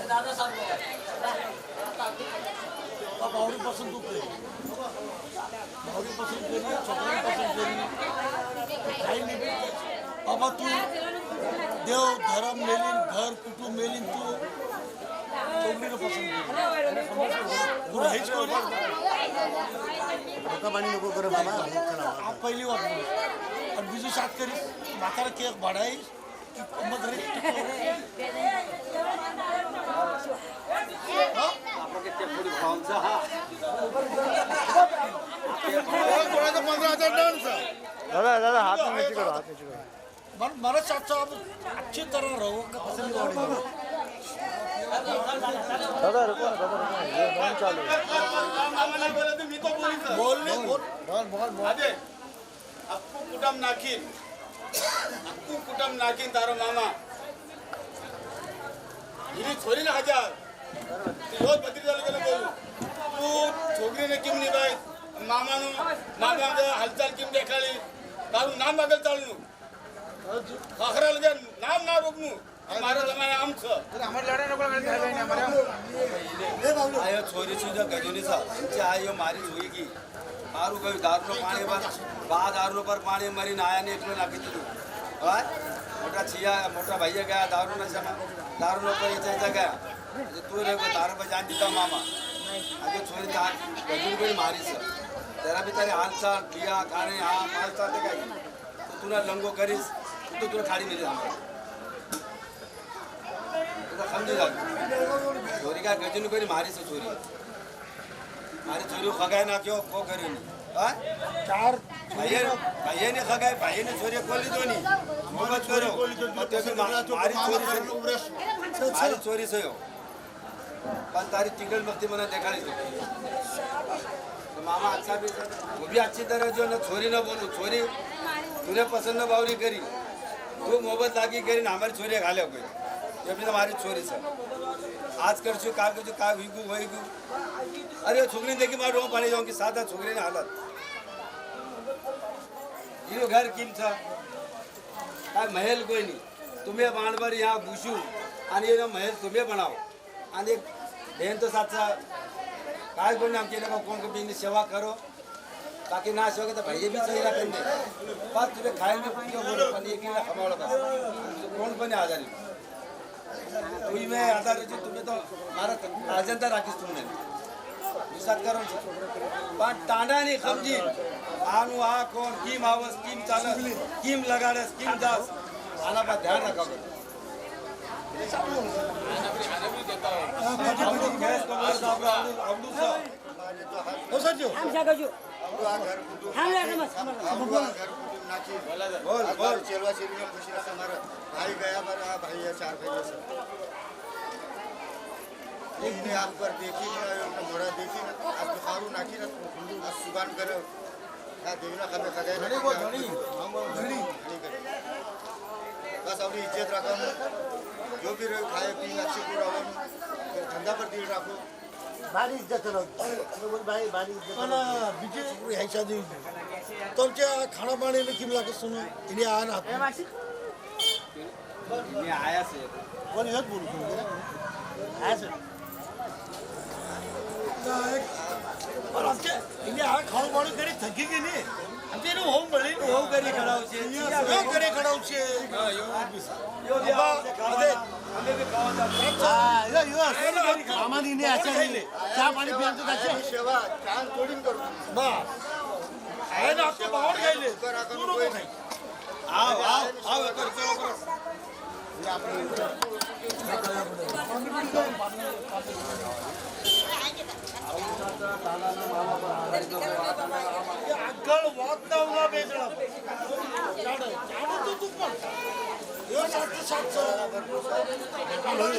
दादा सांगतो भावरीपासून तू केली भावरीपासून केली छोकऱ्यांपासून केली काही नाही बाबा तू देव धर्म मेलीन घर कुटुंब मेलीन तू छोकरीनं पसंत केली तुला हेच कोणी नको कर बाबा पहिली वाट आणि બીજું સાત કરી માતાને કેક ભાડાઈ કિંમત રહી આપણે કે થોડી ભાવ છે હા कोणाचा 15,000 डान्स दादा दादा हाथ नीचे करो हाथ नीचे करो मला चाचा अच्छी तरह रहो पसंद दादा रुको ना ये फोन चालू है बोलने बोल अरे अक्कू कुटम नाखीन तारो मामा हिरी छोरी ना हजार रोज बद्री झालं गेलं बोलू तू छोकरीने किम निभाय मामानो मामा हालचाल किम देखाली तारू नाम बगल चालू खखरा लगे नाम ना रोकनू मारा जमाना आमचं हमारे लड़ाई नको आयो छोरी सुधा गजोनी सा चे आयो मारी छोरी की मारू गयो दारू पाणी पर बा दारू पर पाणी मरी आया ने એટલે નાખી દીધું હા મોટા छिया મોટા ભાઈએ ગયા દારૂ નશામાં દારૂ નો પર જતા ગયા તું રે દારૂ પર જાન દીધા મામા આજે छोरी તાર ગજોની કોઈ મારી છે तेरा भी तारे हाल चाल किया काने हाँ माल चाल देखा तो तूने लंगो करीस तो तूने खाड़ी मिली हमारे तो समझे जा छोरी का गजन कोई मारी से छोरी मारी छोरी को खगाए ना क्यों को करी नहीं हाँ चार भाई ने खगाए भाई ने छोरी कोली दो नहीं मोहब्बत करो मारी छोरी से मारी छोरी से हो पर तारी टिकल मक्ति मना देखा ली तो मामा अच्छा भी वो भी अच्छी तरह जो ना छोरी ना बोलू छोरी तूने पसंद न बावरी करी तू मोहब्बत लागी करी ना हमारी छोरी घाले कोई ये भी हमारी छोरी सर आज कर चु का हुई वही गु अरे छोकरी देखी मार रो पानी जाऊँ कि सादा छोकरी ने हालत ये घर किम था का महल कोई नहीं तुम्हें बाण पर यहाँ भूसू आणि ये महल तुम्हें बनाओ आणि बहन तो साथ काय कोण आमच्या लोक कोण कोणी सेवा करो ताकि ना सेवा तो भैया भी सही रखेंगे बस तुम्हें खाएंगे क्यों बोलो पण एक ना खमावला बस कोण पण आजारी तुम्ही में आधार जो तुम्हें तो मारा अजंता राखीस तुमने विश्वास करो पण तांडा नहीं समझी आनु आ कोण कीम आवस कीम चालस कीम लगाडस कीम दास आना पर ध्यान रखो हो सर जो हम जागो जो हम लगे मत बोल बोल चलवा चली में खुशी रहा हमारा भाई गया मेरा भाई है 4 भाई से एक ने आप पर देखी ना घोड़ा देखी ना आप बुखारू नाखी ना आप सुबान करो ना देखना कभी खगाए ना घड़ी बस अपनी इज्जत रखो जो भी रहो खाए पी अच्छी पूरा हो धंधा पर दिल रखो भारी इज्जत रहो भाई भारी इज्जत पण बीजे छोकरी ह्याच्या देवी तुमच्या खाना पाणी किम लागे सुनो इने आ ना ये आया से कोण हेच बोलू आज पण आमच्या इने आ खाऊ पाणी करी थकी गेली आमचे नो होम बळी नो होम करी खडाव छे यो करे खडाव छे यो अबे हमें भी खावा जाता हां यो आमानी ने अच्छा दिले चहा पाणी पियांचं त्याचे सेवा चांद तोडून करू बस आहे ना आपले बाहेर गेले तू नको खाई आओ आओ आओ कर चलो करो अक्कल वातावला बेजळा जाडो जाडो तू पण यो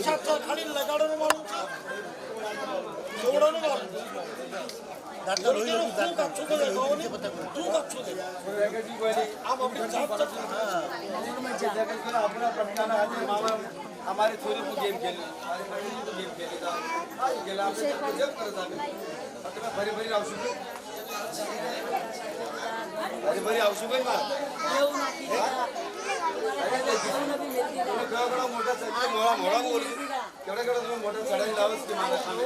सात खाली लगाडो माणूस सोडून मारू दादा रोई तू का चुके गावनी तू का चुके आप अपनी जात अपना पटकाना आते मामा हमारे छोरी को गेम खेली गेम खेली था गेला जब करत आम्ही आता भरी भरी राहू शकतो अरे बरी औषध बाई मला केवढा मोठा चढ मोळा मोळा बोलू केवढा तुम्ही मोठा चढाई लावस की मला सांगा.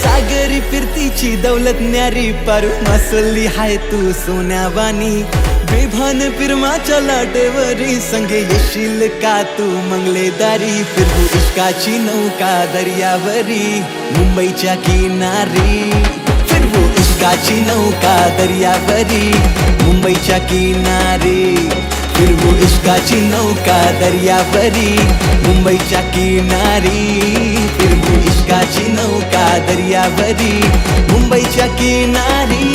सागरी फिरतीची दौलत न्यारी पारू मासली हाय तू सोन्यावानी बेभान फिरमाच्या लाटेवरी संगे येशील का तू मंगलेदारी फिरवू इश्काची नौका दर्यावरी मुंबईच्या किनारी फिरवू इश्काची नौका दर्यावरी मुंबईच्या किनारी फिरवू इश्काची नौका दर्यावरी मुंबईच्या किनारी फिरवू इश्काची नौका दर्यावरी मुंबईच्या किनारी.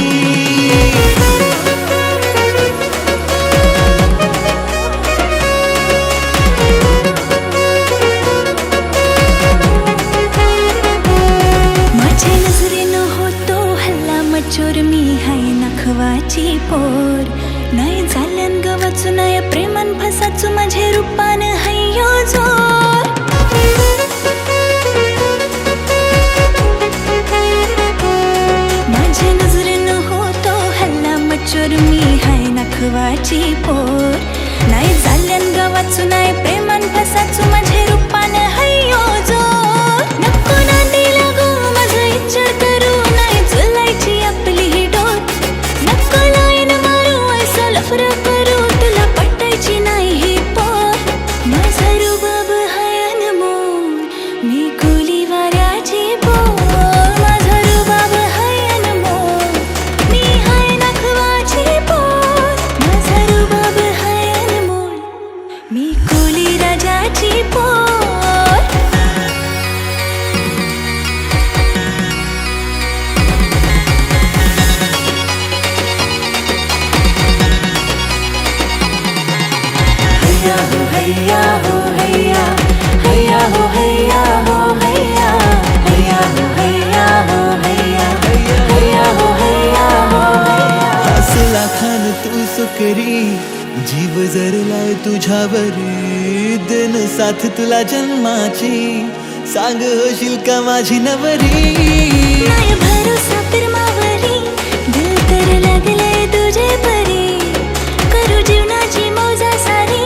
माझ्या नजरेनं होतो हल्ला मचोर मी हाय नखवाची पोर नाही झाल्यान गवाचू नाही प्रेमान फसाचू माझे रूपान हय्यो जोर. माझ्या नजरेनं होतो हल्ला मचोर मी हाय नखवाची पोर नाही झाल्यान गवाचू नाही प्रेमान फसाचू माझे रूपान हय्यो जोर. नको नांदी लागू माझं इच्छा करू नाही जुलायची आपली ही डोर. नको लाईन मारू ऐसा लफरा करू तुला पटायची नाही ही पोर. माझा रुबाब हाय अनमोल मी कोली वाऱ्याची पोर. माझा रुबाब हाय अनमोल मी हाय नखवाची पोर. माझा रुबाब हाय अनमोल मी कोली राजाची पोर. हैया हो हैया हैया हो हैया हो हैया हैया हो हैया हो हैया हैया हो हैया हो हैया. हसला खान तू सुकरी जीव जरलाय तुझ्यावरी दिन साथ तुला जन्माची सांग होशील का माझी नवरी. नाही भरोसा फिरमावरी दिल तर लागले तुझे परी करू जीवनाची मौजा सारी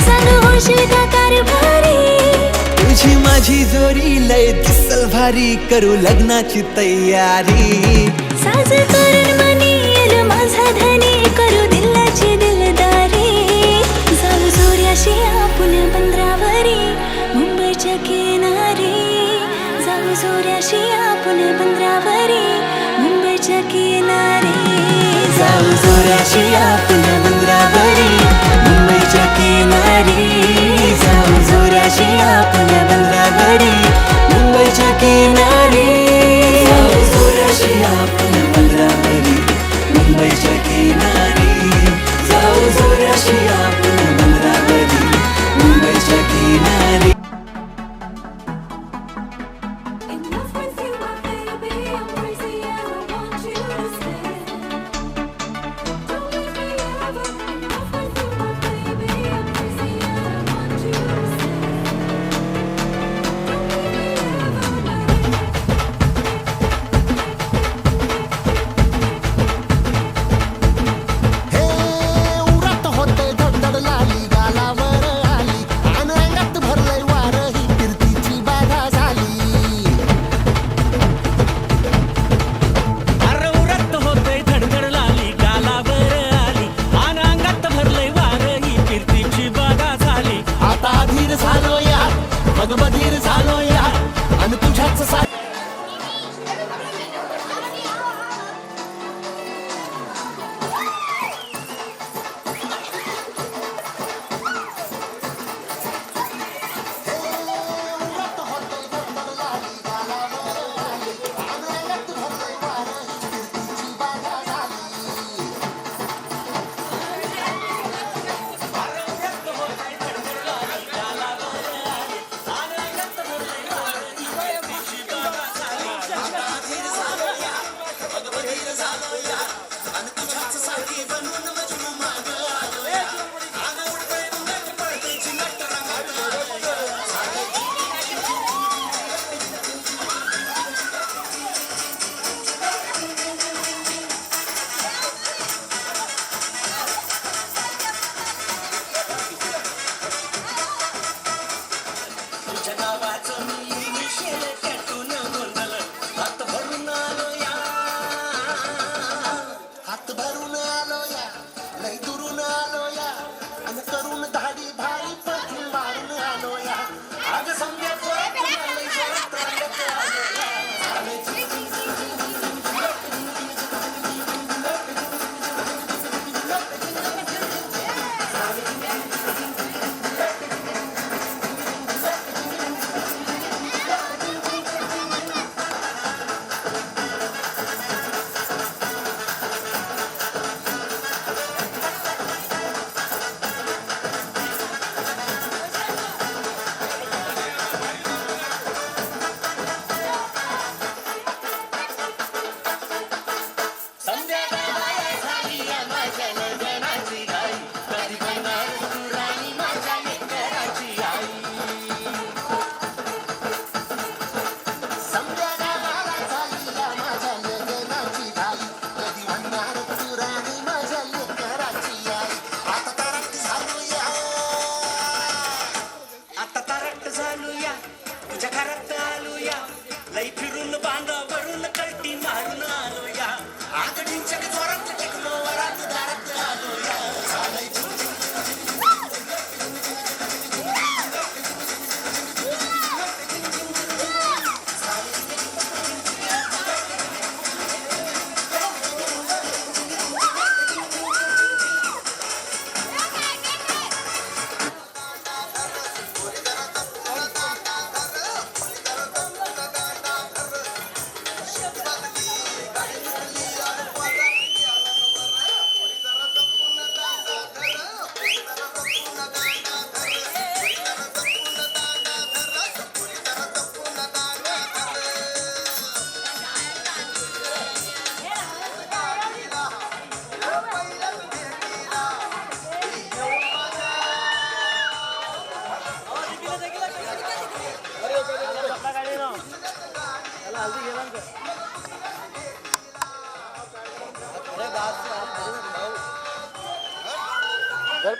सांग होशील का कारभारी. तुझी माझी जोरी लय दिसल भारी करू लग्नाची तयारी. साज करून मनी येल माझा धनी करू दिलाची दिलदारी. जाऊ जोऱ्याशी आपण बंदरावरी मुंबईच्या किनारी. जाऊ जोऱ्याशी आपण बंदरावरी मुंबईच्या किनारी. जाऊ जोऱ्याशी आपण बंदरावरी मुंबईच्या किनारी. जाऊ जोऱ्याशी आपण बंदरावरी मुंबईच्या किनारी. जाऊ जोऱ्याशी आपण बंदरावरी मुंबईच्या किनारी. जाऊ जोऱ्याशी आपण बंदरावरी मुंबईच्या किनारी. Enough with you, my baby. I'm crazy and I want you to stay. Don't leave me ever. Enough with you, my baby. I'm crazy and I want you to stay. Don't leave me ever. हे उरात होते धडधड लाली गालावर आली आणि अंगात भरलंय वार ही फिरतीची बाधा झाली. अरे उरत होते धडधड लाली गालावर आली आणि अंगात भरलंय वार ही फिरतीची बाधा झाली. आता धीर झालो या मग बधीर झालो या आणि तुझ्याच सा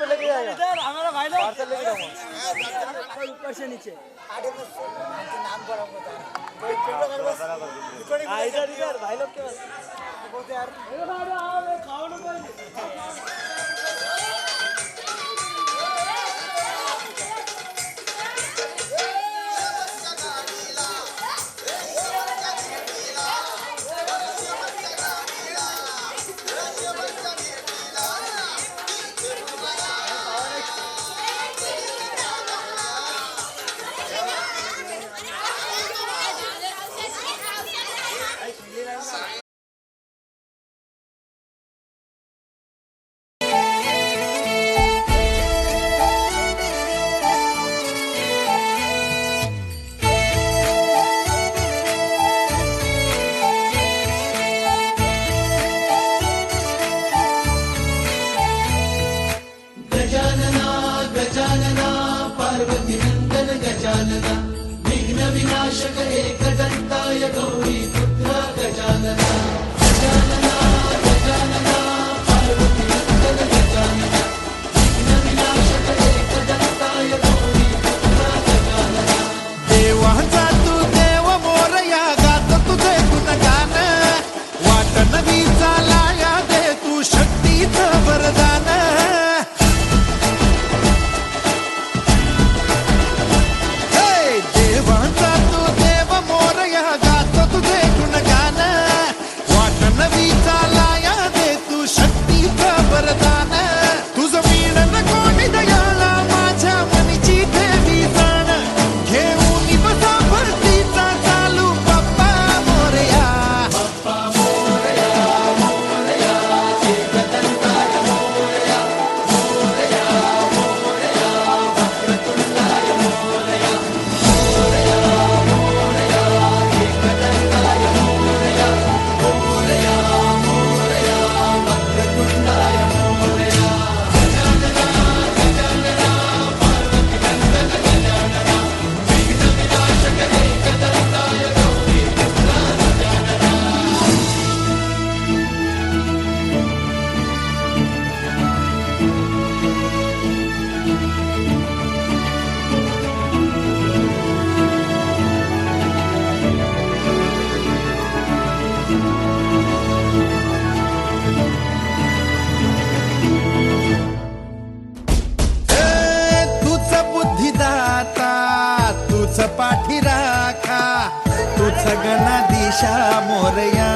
पे लेके जाएगा इधर हमारा भाई लोग पार्सल लेके जाऊंगा ऊपर से नीचे इधर इधर भाई लोग के पास बोलते यार खाओ ना भाई देवाचा तू देव मोरया गात तुझे गुणगान वाट नवी चालाया दे तू शक्तीचं वरदान हे देवाचा तू देव मोरया गात तुझे गुणगान वाट नवी चालाया दे तू शक्तीचं वरदान तुझं मीण कोणी दयाला माझ्या मनीची देवी जाण घेऊन बसा भरतीचा चालू बाप्पा मोरया तूच बुद्धिदाता तूच पाठी राखा तूच गणाधीशा मोरया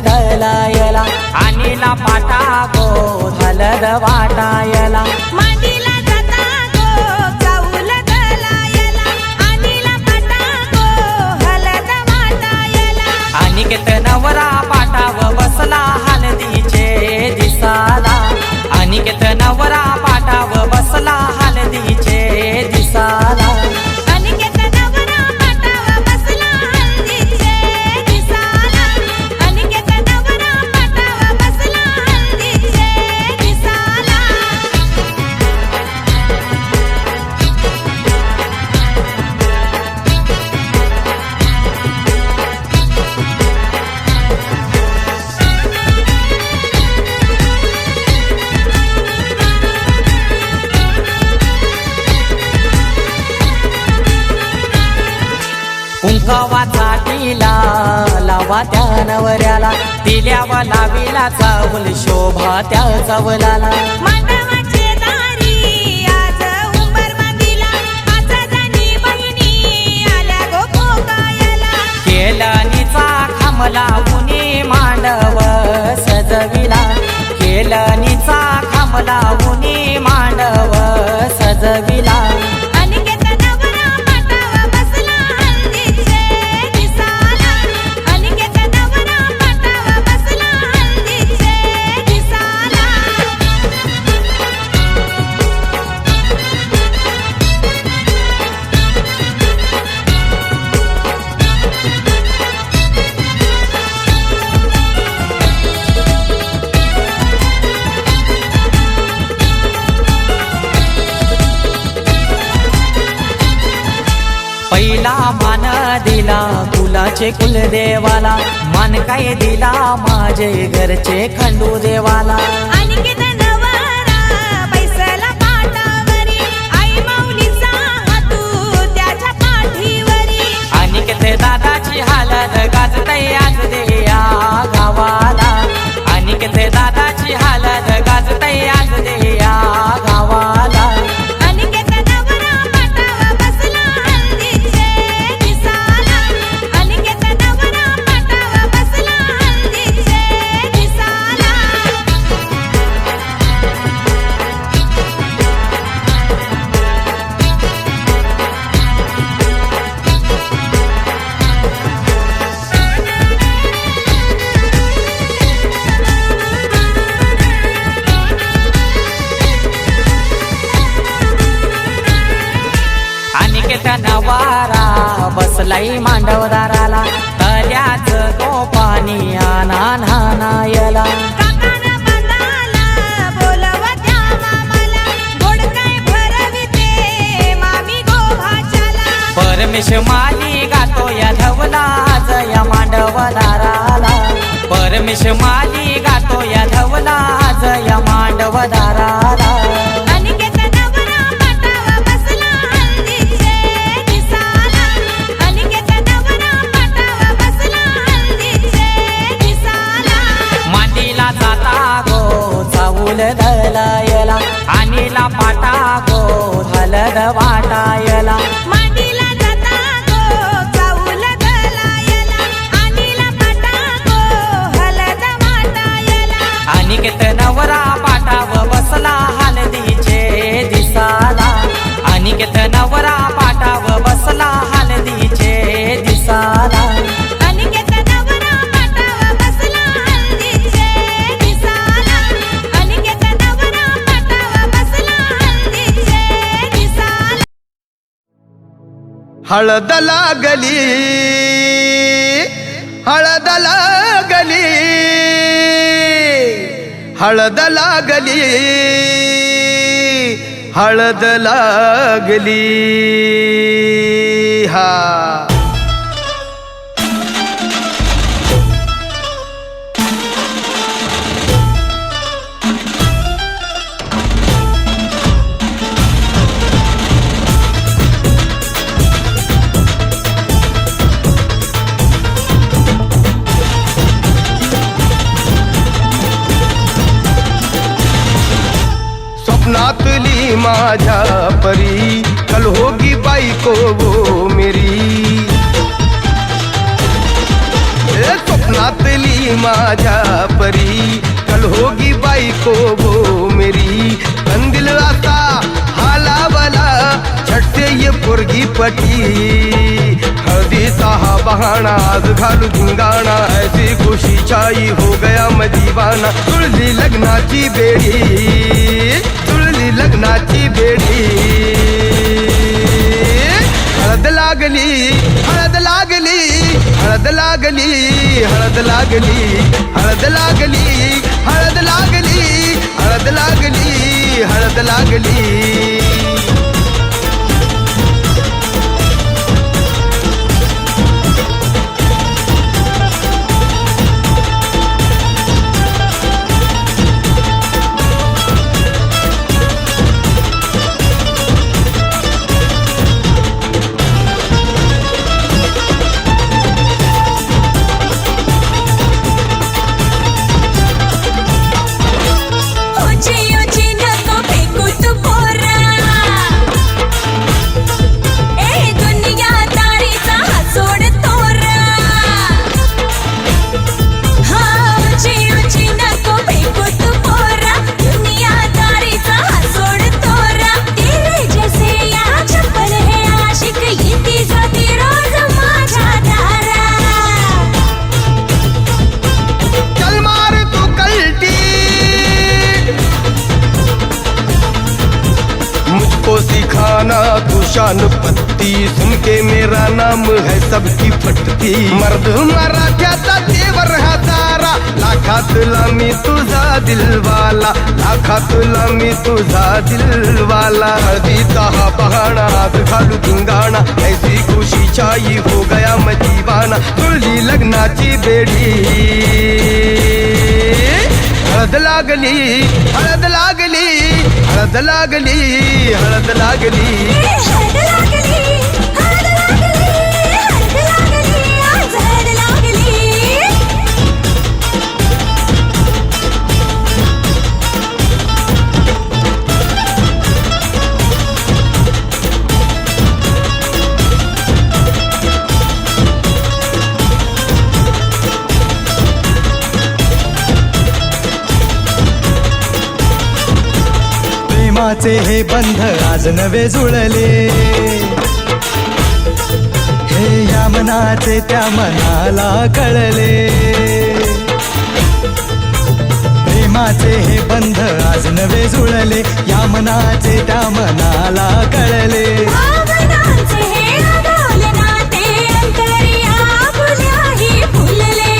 दलायला आणीला पाटा गो झालं वाटायला मांडीला जाता गो चाऊल दलायला आणीला पाटा गो हलद वाटायला अनिकेत नवरा पाटाव बसला हलदीचे दिसाला अनिकेत नवरा पाटाव बसला हलदीचे दिसाला अनिकेत नवरा पाटाव बसला त्या नवऱ्याला दिल्यावा लावीला चावल शोभा त्या चावलाला मांडवाचे दारी आज उंबर बांधिला आचा जाणी बहिणी आल्या गो पोकायला केलनीचा खांबला उनी मांडव सजविला केलनीचा खांबला उनी मांडव सजविला अनिकेत नवरा पाटावा बसला हल्दीचे दिसाला अनिकेत नवरा पाटावा बसला हल्दीचे दिसाला पहिला मान दिला कुलाचे कुलदेवाला मान काय दिला माझे घरचे खंडू देवाला अनिकेत नवरा बैसला पाटावरी आई माऊलीचा हातू त्याच्या पाठीवरी अनिकेत दादाची हालत गाजतय आज देया गावाला अनिकेत दादाची हालत गाजतय आज देया गावाला अनिकेत नवरा पाटावा बसला हल्दीचे दिसाला अनिकेत नवरा पाटावा बसला हल्दीचे दिसाला अनिकेत नवारा बसलाई मांडवदाराला तल्याच तो पाणी आना नानायला काकाना बंदाला बोलवत्या मामाला गोड काय भरविते मामी गोभाच्याला परमेश माली गातो या धवला जया मांडवदाराला परमेश माली गातो या धवला जया मांडवदाराला अनिकेत नवरा पाटावा बसला हल्दीचे दिसाला अनिकेत नवरा पाटावा बसला हल्दीचे दिसाला मांडीला जाता गो चावूल दलायला आणीला पाटा गो हलद वाटायला मांडीला जाता गो चाऊल गलायला आणीला पाटा गो हलद वाटायला अनिकेत नवरा पाटाव बसला हलदीचे दिसाला अनिकेत नवरा पाटाव बसला हलदीचे दिसाला अनिकेत नवरा पाटावा बसला हल्दीचे दिसाला अनिकेत नवरा पाटावा बसला हल्दीचे दिसाला हळद लागली हळद लागली हळद लागली हळद लागली हा स्वप्नातली माझ्या परी कल होगी बाईको वो मेरी स्वप्नातली माझ्या परी कल होगी बाईको वो मेरी कंदिल रास्ता हालावला छटते ये पोरगी पटी हळदी हा बहाना आज घालू धिंगाणा ऐसी खुशी छाई हो गया मदीवाना तुळली लग्नाची बेडी तुळली लग्नाची बेडी हळद लागली हळद लागली हळद लागली हळद लागली हळद लागली हळद लागली हळद लागली हळद लागली शान पत्ती, सुन के मेरा नाम है सबकी फटती. मर्द मराठ्याचा देवर हजारा, लाखातला मी तुझा दिलवाला, लाखातला मी तुझा दिलवाला. हळदीचा हा बहाणा आज घालू धिंगाणा, ऐसी खुशी छाई हो गया मैं दीवाना. जुळली लग्नाची बेडी, हळद लागली, हळद लागली, हळद लागली, हळद लागली. हळद लागली, हळद लागली, हळद लागली, आज हळद लागली. प्रेमाचे हे बंध आज नवे जुळले, हे या मनाचे त्या मनाला कळले. प्रेमाचे हे बंध आज नवे जुळले, या मनाचे त्या मनाला कळले. भावनांचे हे अडवले नाते, अंतरिया फुल्याही फुलले.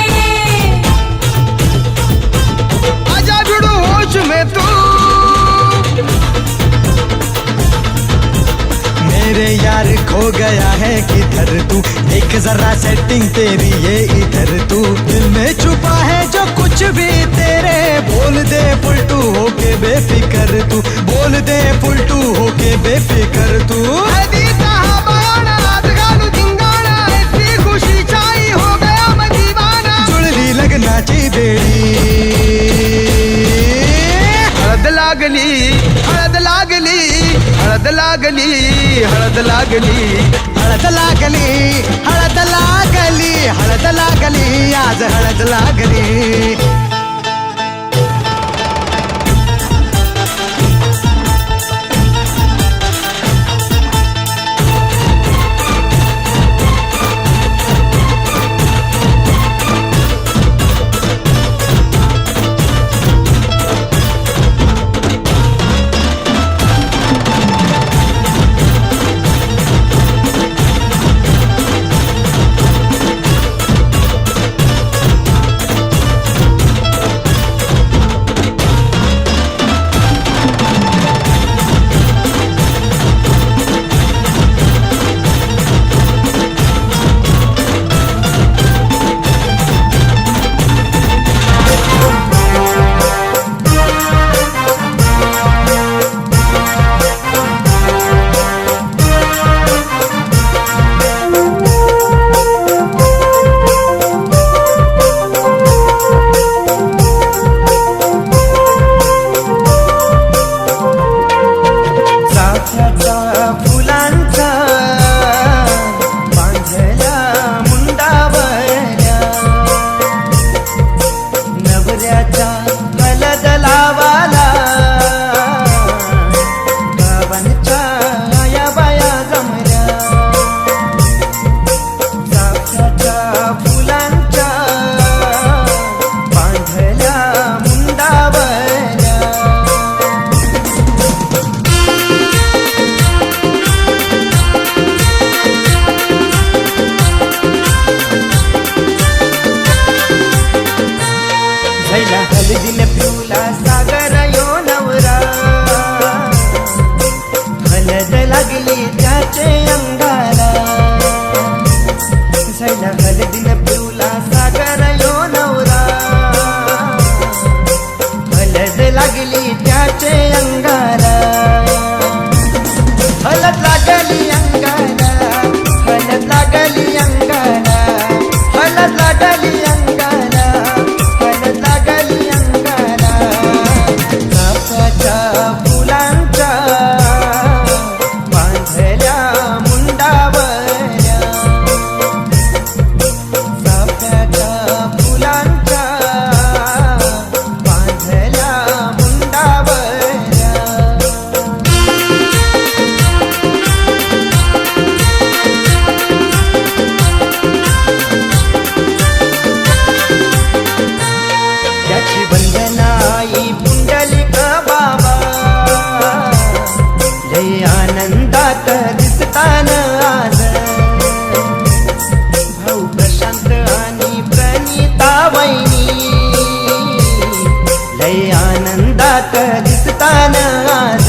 आजा जुडू होश में तू, मेरे यार खो गया है किधर तू, देख जरा सेटिंग तेरी ये इधर तू. दिल में छुपा है जो कुछ भी तेरे, बोल दे फुलटू होके बेफिकर तू, बोल दे फुलटू होके बेफिकर तू. हळदीचा हा बहाणा आज घालू धिंगाणा, ऐसी खुशी छाई हो गया मैं दीवाना. जुळली लग्नाची बेडी, हळद लागली, हळद लागली, हळद लागली, हळद लागली. हळद लागली, हळद लागली, हळद लागली, आज हळद लागली. फुलांच्या बांधल्या मुंडा लय आनंदात दिसतान आज,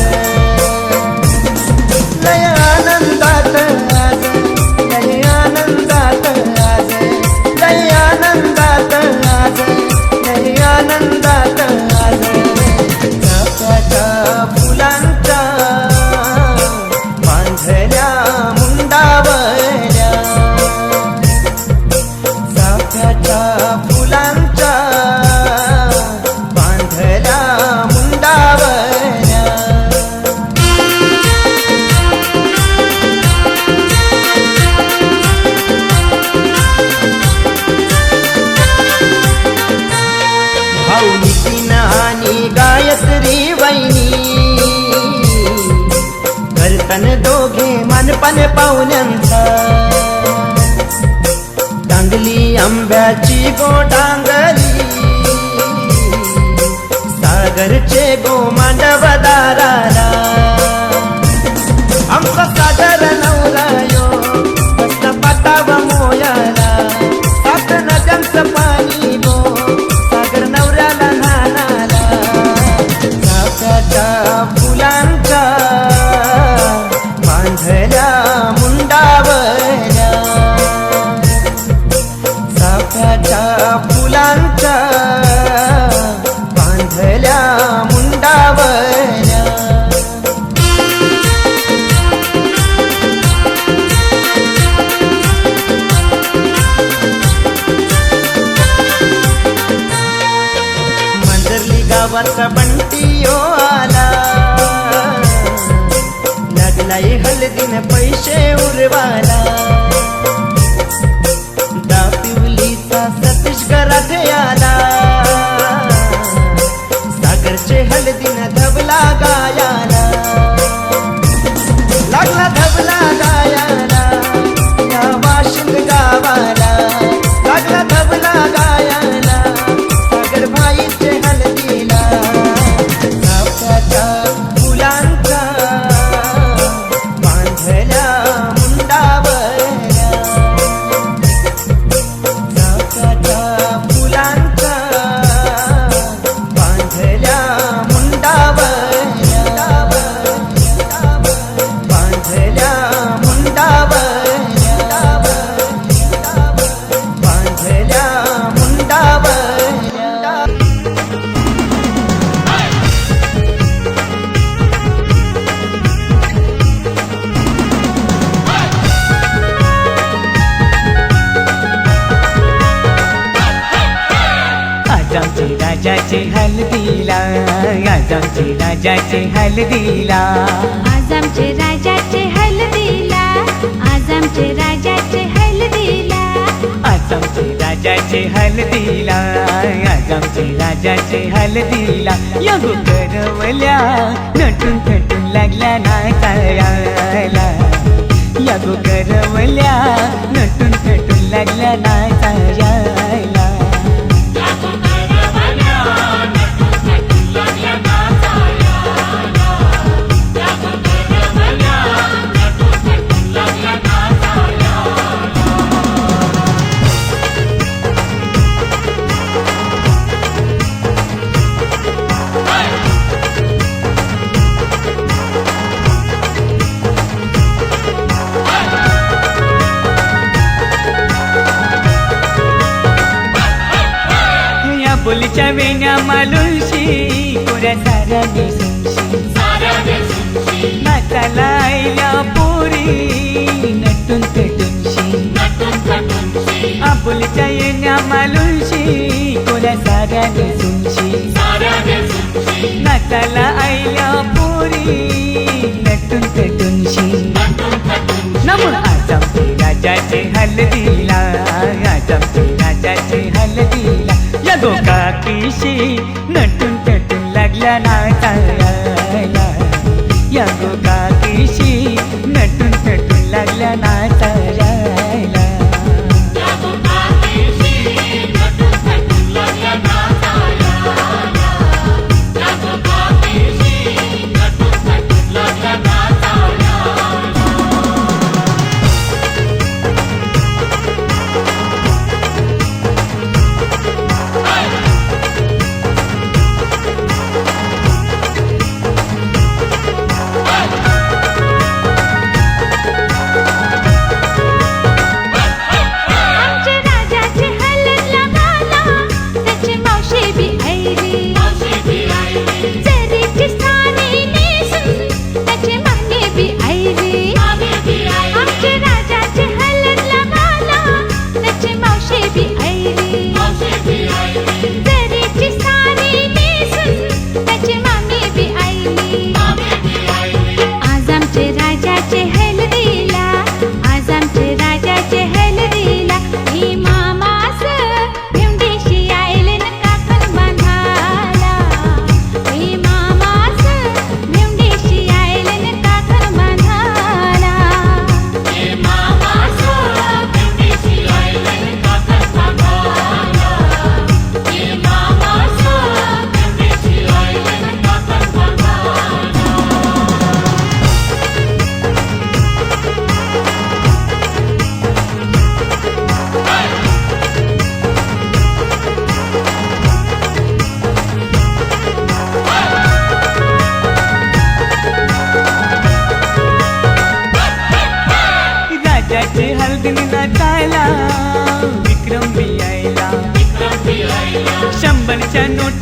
लय आनंदात आज, लय आनंदात आज, लय आनंदात आज, लय आनंदात आज. चाफ्याच्या फुलांच्या बांधल्या मुंडावल्या, चाफ्याच्या फुलांच्या बांधल्या मुंडावल्या. भाऊनिकीन आणि गायत्री वैनी करतन दोघे मानपान पाहुण्यांचा. टांगली आंब्याची गोटांगली, सागरचे गो मांडव दाराला. आमचा सागर नवरायो मस्त पाटाव मोयाला, सात नद्यांचं पाणी गो सागर नवऱ्याला नानाला. चाफ्याच्या फुलांच्या बांधल्या मुंडावल्या, चाफ्याच्या फुलांच्या बांधल्या मुंडावल्या. मंदरली गावाचा बंटियो आला, लागलाय हलदीन पैसे उरवाला. दापिवलीचा सतीश घरात आला, सागरचे हलदीन धबला गायाला. लागला धबला गायाला या वाशिंद गावाला, लागला धबला गायाला सागर भाईचे हलदीला. चाफ्याच्या फुलांचा बांधल्या मुंडावल्या, चाफ्याच्या फुलांचा बांधल्या मुंडावल्या, बांधल्या मुंडावल्या, बांधल्या मुंडावल्या. आज आमचे राजाचे हलदीला, आज आमचे राजाचे हलदीला. आज आमचे राजाचे हलदीला, आज आमचे राजाचे हलदीला. आज आमचे राजाचे हलदीला, आज आमचे राजाचे हलदीला. या करवल्या नटून थटून लागल्या नाचायला, या करवल्या नटून थटून लागल्या नाचायला. बोलीच्या वेण्या मालुशी पुऱ्या साऱ्या नेसूनशी, नाचाला आईल्या पोरी नटून पेटूनशी. आपुलीच्या येण्या मालुशी पुऱ्या साऱ्या नेसूनशी, नाचाला आईल्या पोरी नटून पेटूनशी. नमून आज आमचे राजाचे हलदीला, आज आमचे राजाचे हलदीला. या गोकाकीशी नटून पेटून लागल्या नाचायला, या गोकाकीशी नटून पेटून लागल्या नाचायला.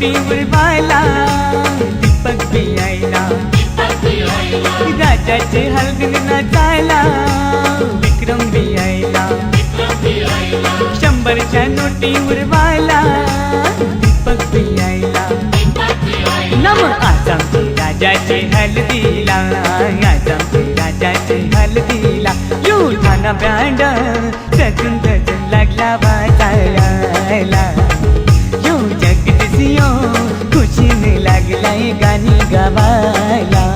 नोटी उडवायला दीपक बी आईला राजाचे हलगीत नाचायला विक्रम बी आईला 100च्या नोटी उडवायला दीपक बी आईला नम आज आमचे राजाचे हलदीला आज आमचे राजाचे हलदीला युधाना बँड सजून सजून लागला वाजायला यो जगदीशियो खुशीने लागलाय गाणी गावायला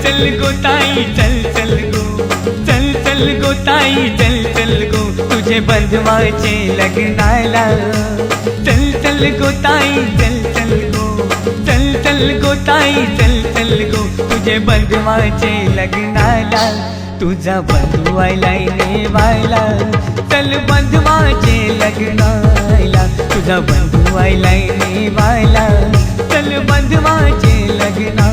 चल गो ताई चल चल गो चल चल गो ताई चल चल गो तुझे बंधवाचे लग्नाला चल चल गो ताई चल चल गो चल चल गो ताई चल चल गो तुझे बंधवाचे लग्नाला तुझा बंधू आयलाय नेवायला चल बंधवाचे लग्नाला तुझा बंधू आयलाय नेवायला चल बंधवाचे लग्ना